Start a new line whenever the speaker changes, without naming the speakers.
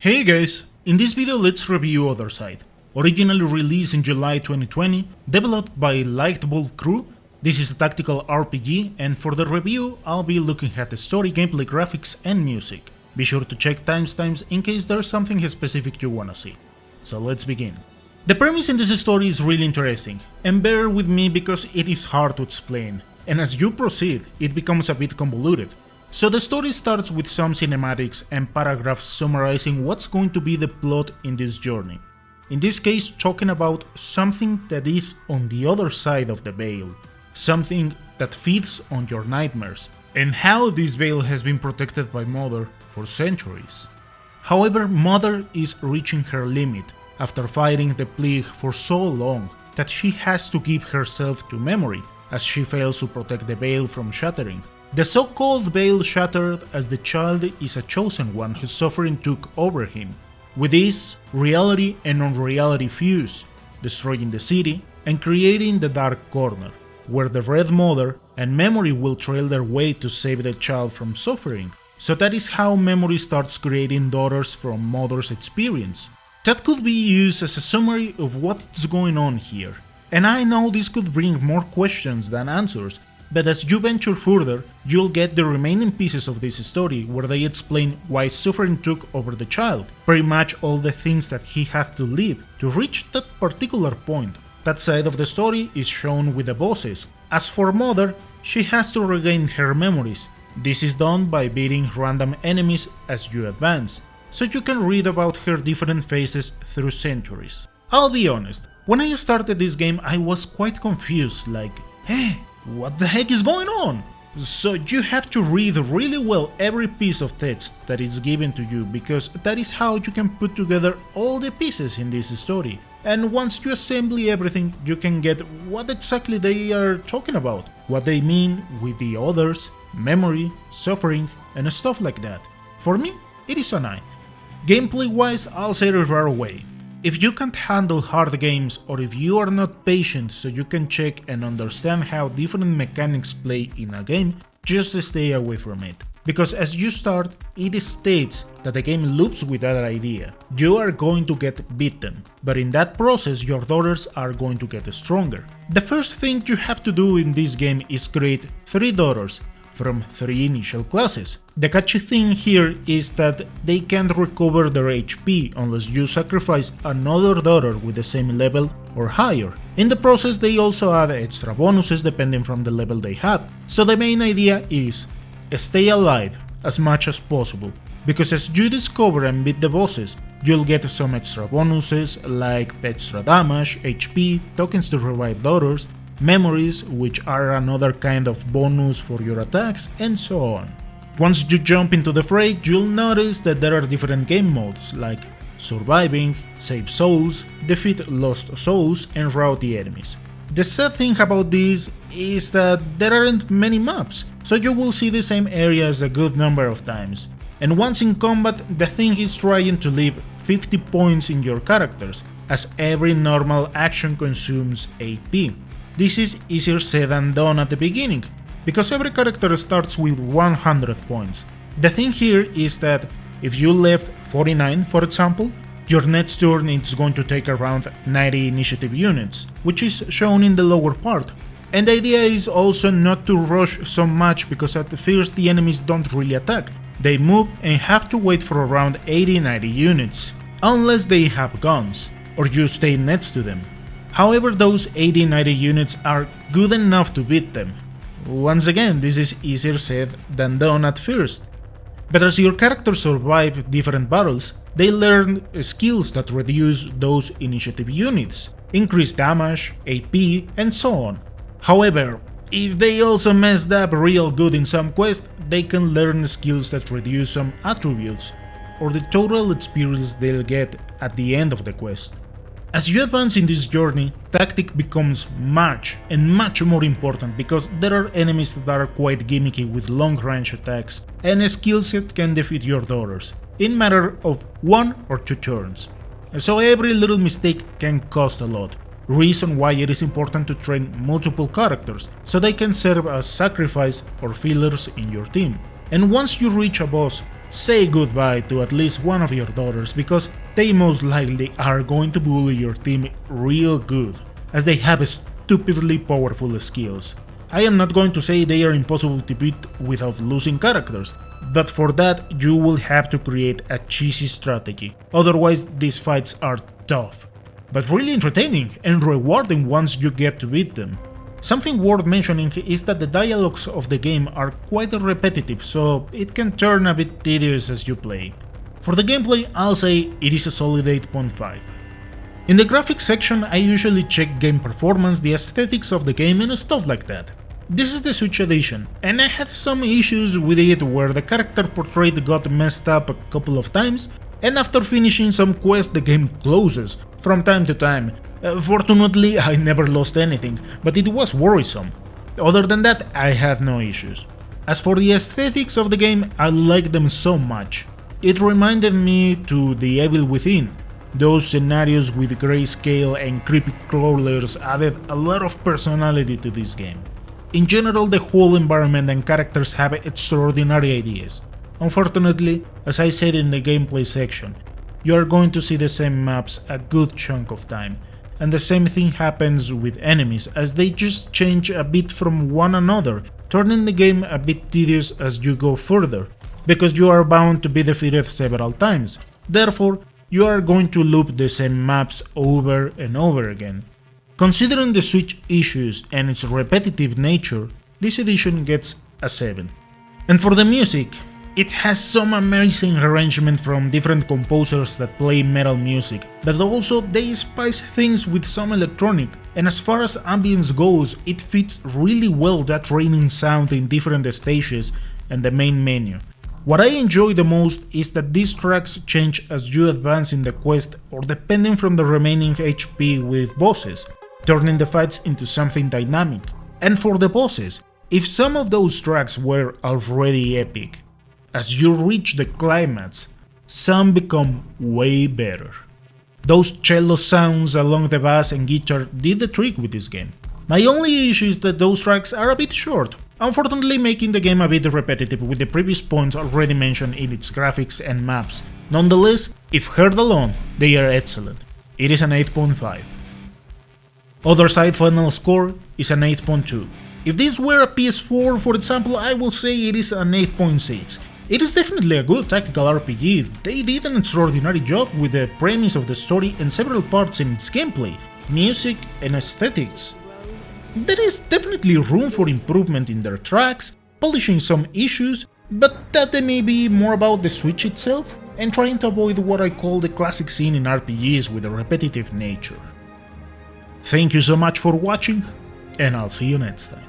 Hey guys, in this video let's review Othercide. Originally released in July 2020, developed by Lightbulb Crew. This is a tactical RPG, and for the review I'll be looking at the story, gameplay, graphics and music. Be sure to check timestamps in case there's something specific you wanna see. So let's begin. The premise in this story is really interesting, and bear with me because it is hard to explain, and as you proceed it becomes a bit convoluted. So the story starts with some cinematics and paragraphs summarizing what's going to be the plot in this journey. In this case, talking about something that is on the other side of the veil, something that feeds on your nightmares, and how this veil has been protected by Mother for centuries. However, Mother is reaching her limit after fighting the plague for so long that she has to give herself to memory as she fails to protect the veil from shattering. The so-called veil shattered as the child is a chosen one whose suffering took over him. With this, reality and unreality fuse, destroying the city and creating the dark corner, where the Red Mother and Memory will trail their way to save the child from suffering. So that is how Memory starts creating daughters from Mother's experience. That could be used as a summary of what's going on here. And I know this could bring more questions than answers, but as you venture further, you'll get the remaining pieces of this story where they explain why suffering took over the child, pretty much all the things that he had to live to reach that particular point. That side of the story is shown with the bosses. As for Mother, she has to regain her memories. This is done by beating random enemies as you advance, so you can read about her different phases through centuries. I'll be honest, when I started this game I was quite confused, like, hey, what the heck is going on? So you have to read really well every piece of text that is given to you, because that is how you can put together all the pieces in this story. And once you assemble everything, you can get what exactly they are talking about, what they mean with the others, memory, suffering, and stuff like that. For me, it is a 9. Gameplay wise, I'll say it right away. If you can't handle hard games, or if you are not patient so you can check and understand how different mechanics play in a game, just stay away from it. Because as you start, it states that the game loops with that idea. You are going to get beaten, but in that process your daughters are going to get stronger. The first thing you have to do in this game is create 3 daughters from 3 initial classes. The catchy thing here is that they can't recover their HP unless you sacrifice another daughter with the same level or higher. In the process they also add extra bonuses depending from the level they have. So the main idea is stay alive as much as possible, because as you discover and beat the bosses, you'll get some extra bonuses like extra damage, HP, tokens to revive daughters, memories, which are another kind of bonus for your attacks, and so on. Once you jump into the fray, you'll notice that there are different game modes like surviving, save souls, defeat lost souls, and rout the enemies. The sad thing about this is that there aren't many maps, so you will see the same areas a good number of times. And once in combat, the thing is trying to leave 50 points in your characters, as every normal action consumes AP. This is easier said than done at the beginning, because every character starts with 100 points. The thing here is that if you left 49 for example, your next turn is going to take around 90 initiative units, which is shown in the lower part. And the idea is also not to rush so much, because at first the enemies don't really attack. They move and have to wait for around 80-90 units, unless they have guns, or you stay next to them. However, those 80-90 units are good enough to beat them. Once again, this is easier said than done at first. But as your characters survive different battles, they learn skills that reduce those initiative units, increase damage, AP, and so on. However, if they also messed up real good in some quest, they can learn skills that reduce some attributes, or the total experience they'll get at the end of the quest. As you advance in this journey, tactic becomes much more important, because there are enemies that are quite gimmicky with long range attacks, and a skill set can defeat your daughters in matter of 1 or 2 turns. So every little mistake can cost a lot. Reason why it is important to train multiple characters, so they can serve as sacrifice or fillers in your team. And once you reach a boss, say goodbye to at least one of your daughters, because they most likely are going to bully your team real good, as they have stupidly powerful skills. I am not going to say they are impossible to beat without losing characters, but for that you will have to create a cheesy strategy, otherwise these fights are tough, but really entertaining and rewarding once you get to beat them. Something worth mentioning is that the dialogues of the game are quite repetitive, so it can turn a bit tedious as you play. For the gameplay, I'll say it is a solid 8.5. In the graphics section, I usually check game performance, the aesthetics of the game and stuff like that. This is the Switch edition, and I had some issues with it where the character portrait got messed up a couple of times, and after finishing some quests the game closes from time to time. Fortunately, I never lost anything, but it was worrisome. Other than that, I had no issues. As for the aesthetics of the game, I like them so much. It reminded me to The Evil Within. Those scenarios with grayscale and creepy crawlers added a lot of personality to this game. In general, the whole environment and characters have extraordinary ideas. Unfortunately, as I said in the gameplay section, you are going to see the same maps a good chunk of time, and the same thing happens with enemies as they just change a bit from one another, turning the game a bit tedious as you go further, because you are bound to be defeated several times. Therefore, you are going to loop the same maps over and over again. Considering the Switch issues and its repetitive nature, this edition gets a 7. And for the music, it has some amazing arrangement from different composers that play metal music, but also they spice things with some electronic, and as far as ambience goes, it fits really well that raining sound in different stages and the main menu. What I enjoy the most is that these tracks change as you advance in the quest or depending from the remaining HP with bosses, turning the fights into something dynamic. And for the bosses, if some of those tracks were already epic, as you reach the climax, some become way better. Those cello sounds along the bass and guitar did the trick with this game. My only issue is that those tracks are a bit short, unfortunately making the game a bit repetitive with the previous points already mentioned in its graphics and maps. Nonetheless, if heard alone, they are excellent. It is an 8.5. Othercide final score is an 8.2. If this were a PS4, for example, I would say it is an 8.6. It is definitely a good tactical RPG. They did an extraordinary job with the premise of the story and several parts in its gameplay, music and aesthetics. There is definitely room for improvement in their tracks, polishing some issues, but that may be more about the Switch itself, and trying to avoid what I call the classic scene in RPGs with a repetitive nature. Thank you so much for watching, and I'll see you next time.